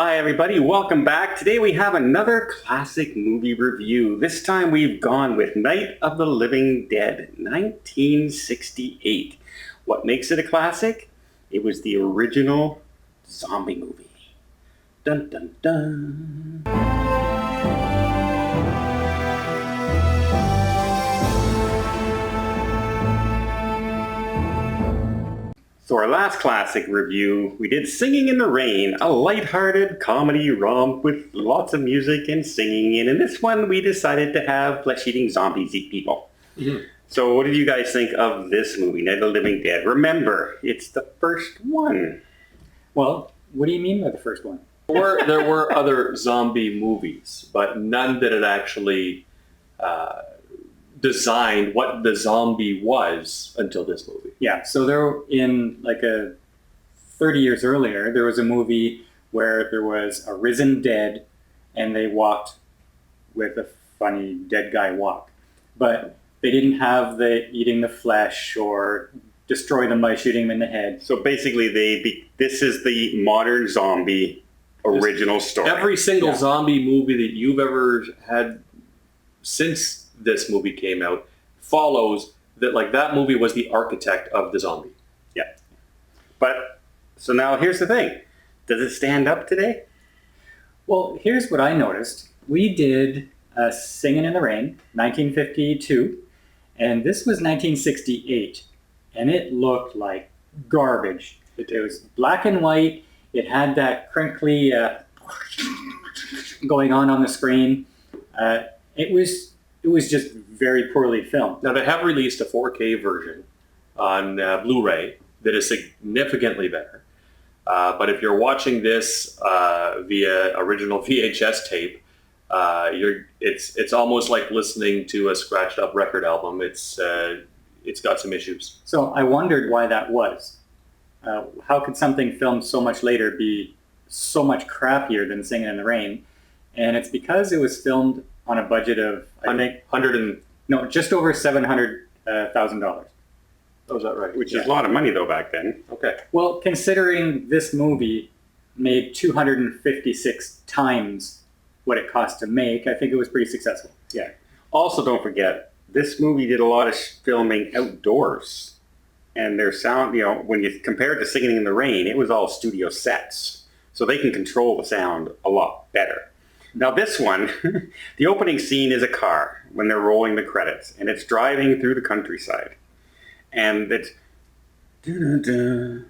Hi everybody, welcome back. Today we have another classic movie review. This time we've gone with Night of the Living Dead, 1968. What makes it a classic? It was the original zombie movie. Dun dun dun. So our last classic review, we did Singing in the Rain, a lighthearted comedy romp with lots of music and singing. And in this one, we decided to have flesh-eating zombies eat people. Mm-hmm. So what did you guys think of this movie, Night of the Living Dead? Remember, it's the first one. Well, what do you mean by the first one? There were other zombie movies, but none that had actually designed what the zombie was until this movie. Yeah, so there, in like 30 years earlier, there was a movie where there was a risen dead and they walked with a funny dead guy walk. But they didn't have the eating the flesh or destroy them by shooting them in the head. So basically, this is the modern zombie original story. Every single zombie movie that you've ever had since this movie came out follows that, like, that movie was the architect of the zombie. Yeah. But, so now here's the thing. Does it stand up today? Well, here's what I noticed. We did Singing in the Rain, 1952, and this was 1968, and it looked like garbage. It was black and white. It had that crinkly going on the screen. It was just very poorly filmed. Now, they have released a 4K version on Blu-ray that is significantly better. But if you're watching this via original VHS tape, it's almost like listening to a scratched-up record album. It's got some issues. So I wondered why that was. How could something filmed so much later be so much crappier than Singing in the Rain? And it's because it was filmed on a budget of, I think, just over $700,000. Oh, is that right? Which is a lot of money, though, back then. Okay. Well, considering this movie made 256 times what it cost to make, I think it was pretty successful. Yeah. Also, don't forget, this movie did a lot of filming outdoors. And their sound, when you compare it to Singing in the Rain, it was all studio sets. So they can control the sound a lot better. Now this one, the opening scene is a car when they're rolling the credits, and it's driving through the countryside. And it's... I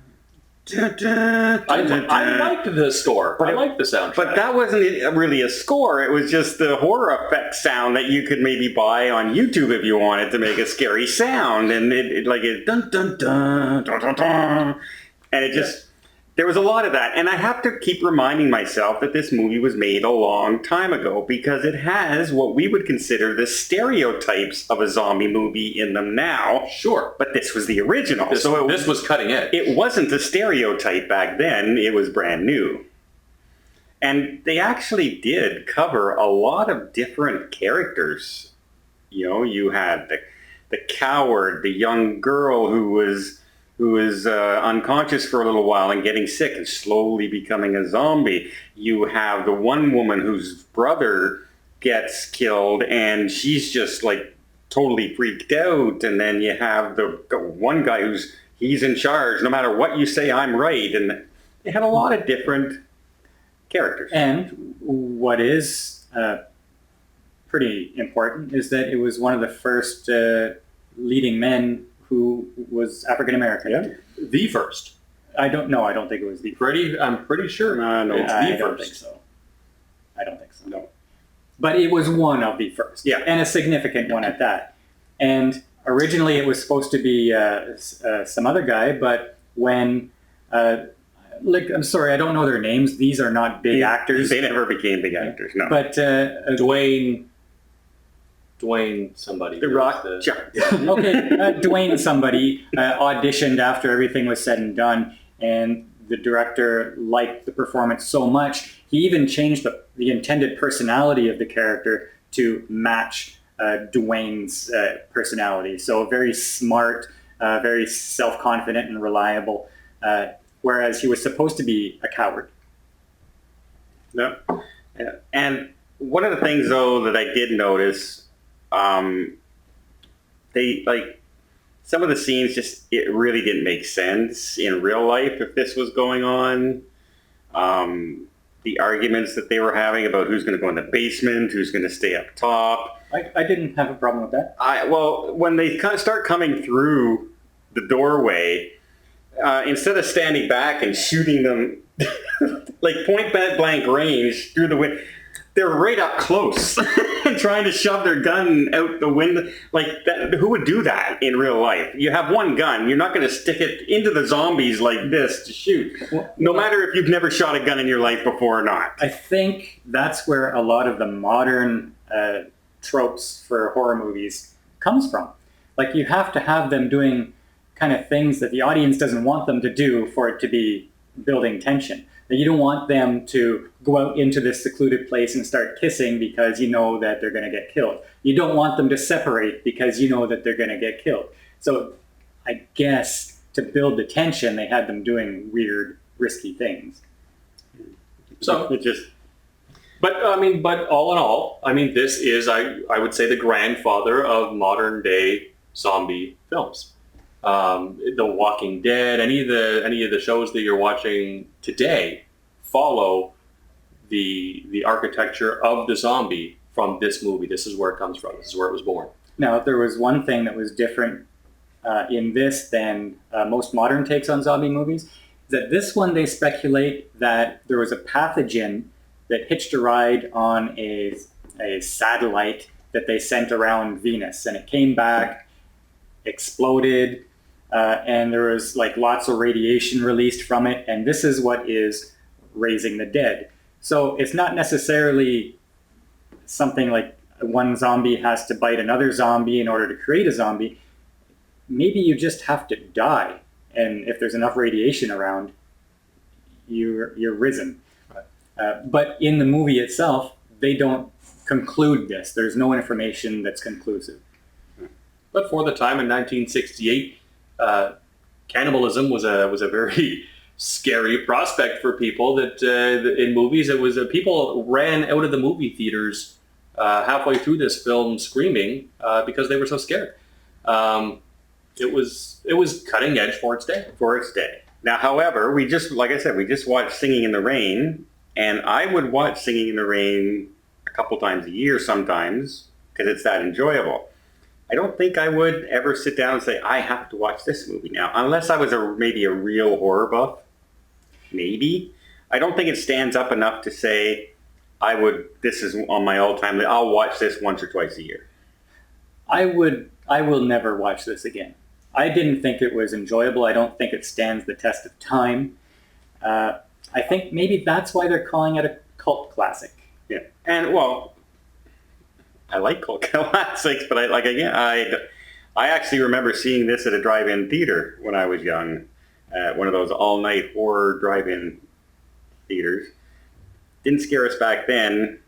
liked the score. I liked the soundtrack. But that wasn't really a score. It was just the horror effect sound that you could maybe buy on YouTube if you wanted to make a scary sound. And it dun dun dun dun dun dun. And it just... There was a lot of that, and I have to keep reminding myself that this movie was made a long time ago because it has what we would consider the stereotypes of a zombie movie in them now. Sure. But this was the original. This was cutting edge. It wasn't a stereotype back then. It was brand new. And they actually did cover a lot of different characters. You had the coward, the young girl who was unconscious for a little while and getting sick and slowly becoming a zombie. You have the one woman whose brother gets killed and she's just like totally freaked out. And then you have the one guy he's in charge. No matter what you say, I'm right. And they had a lot of different characters. And what is pretty important is that it was one of the first leading men who was African American. Yeah. The first. I don't think it was the first. I'm pretty sure. No, it's I the don't first. think so. I don't think so. No. But it was one of the first. Yeah. And a significant one at that. And originally it was supposed to be some other guy, but when... I'm sorry, I don't know their names. These are not big actors. They never became big actors, no. But Dwayne somebody. The Rock. Okay, Dwayne somebody auditioned after everything was said and done, and the director liked the performance so much, he even changed the intended personality of the character to match Dwayne's personality. So very smart, very self-confident and reliable, whereas he was supposed to be a coward. No. Yeah. And one of the things, though, that I did notice, they like some of the scenes just it really didn't make sense in real life if this was going on. The arguments that they were having about who's going to go in the basement, who's going to stay up top. I didn't have a problem with that. Well, when they kind of start coming through the doorway, instead of standing back and shooting them like point blank range through the window, they're right up close and trying to shove their gun out the window. Like that, who would do that in real life? You have one gun. You're not going to stick it into the zombies like this to shoot, no matter if you've never shot a gun in your life before or not. I think that's where a lot of the modern tropes for horror movies comes from. Like you have to have them doing kind of things that the audience doesn't want them to do for it to be building tension. That you don't want them to go out into this secluded place and start kissing because you know that they're going to get killed. You don't want them to separate because you know that they're going to get killed. So I guess to build the tension, they had them doing weird, risky things. So it just... But all in all, this is, I would say, the grandfather of modern day zombie films. The Walking Dead, any of the shows that you're watching today follow the architecture of the zombie from this movie. This is where it comes from. This is where it was born. Now, if there was one thing that was different in this than most modern takes on zombie movies, is that this one they speculate that there was a pathogen that hitched a ride on a satellite that they sent around Venus, and it came back, exploded, and there was like lots of radiation released from it, and this is what is raising the dead. So it's not necessarily something like one zombie has to bite another zombie in order to create a zombie. Maybe you just have to die, and if there's enough radiation around, you're risen. Right. But in the movie itself, they don't conclude this. There's no information that's conclusive. But for the time in 1968, cannibalism was a very scary prospect for people. That in movies, it was people ran out of the movie theaters halfway through this film screaming because they were so scared. It was cutting edge for its day. For its day. Now, however, we just watched Singing in the Rain, and I would watch Singing in the Rain a couple times a year sometimes because it's that enjoyable. I don't think I would ever sit down and say, I have to watch this movie now, unless I was maybe a real horror buff. Maybe. I don't think it stands up enough to say, this is on my all-time list. I'll watch this once or twice a year. I will never watch this again. I didn't think it was enjoyable. I don't think it stands the test of time. I think maybe that's why they're calling it a cult classic. Yeah. And, well, I like cult classics, but I actually remember seeing this at a drive-in theater when I was young. One of those all-night horror drive-in theaters. Didn't scare us back then.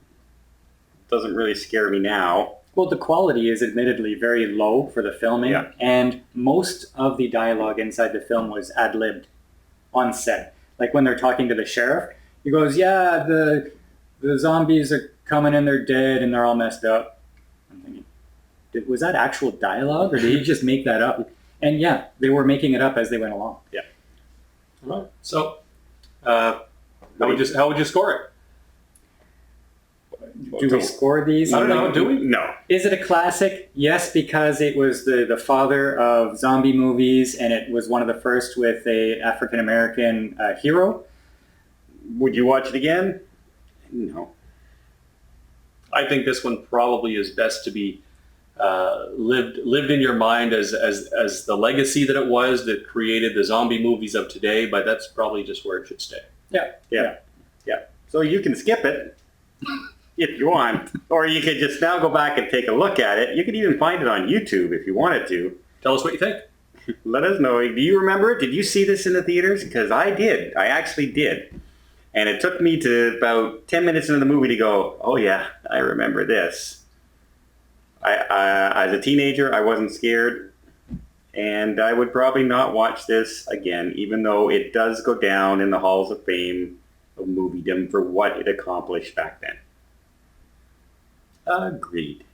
Doesn't really scare me now. Well, the quality is admittedly very low for the filming, yeah. And most of the dialogue inside the film was ad-libbed on set. Like when they're talking to the sheriff, he goes, yeah, the zombies are coming and they're dead and they're all messed up. I'm thinking, was that actual dialogue or did he just make that up? And yeah, they were making it up as they went along. Yeah. All right. So, how would you score it? Do we score these? I don't know. Do we? No. Is it a classic? Yes, because it was the father of zombie movies, and it was one of the first with a African-American hero. Would you watch it again? No. I think this one probably is best to be lived in your mind as the legacy that it was that created the zombie movies of today, but that's probably just where it should stay. Yeah. So you can skip it if you want, or you could just now go back and take a look at it. You could even find it on YouTube if you wanted to. Tell us what you think. Let us know. Do you remember it? Did you see this in the theaters? Because I did. I actually did. And it took me to about 10 minutes into the movie to go, oh yeah, I remember this. As a teenager, I wasn't scared. And I would probably not watch this again, even though it does go down in the halls of fame of moviedom for what it accomplished back then. Agreed.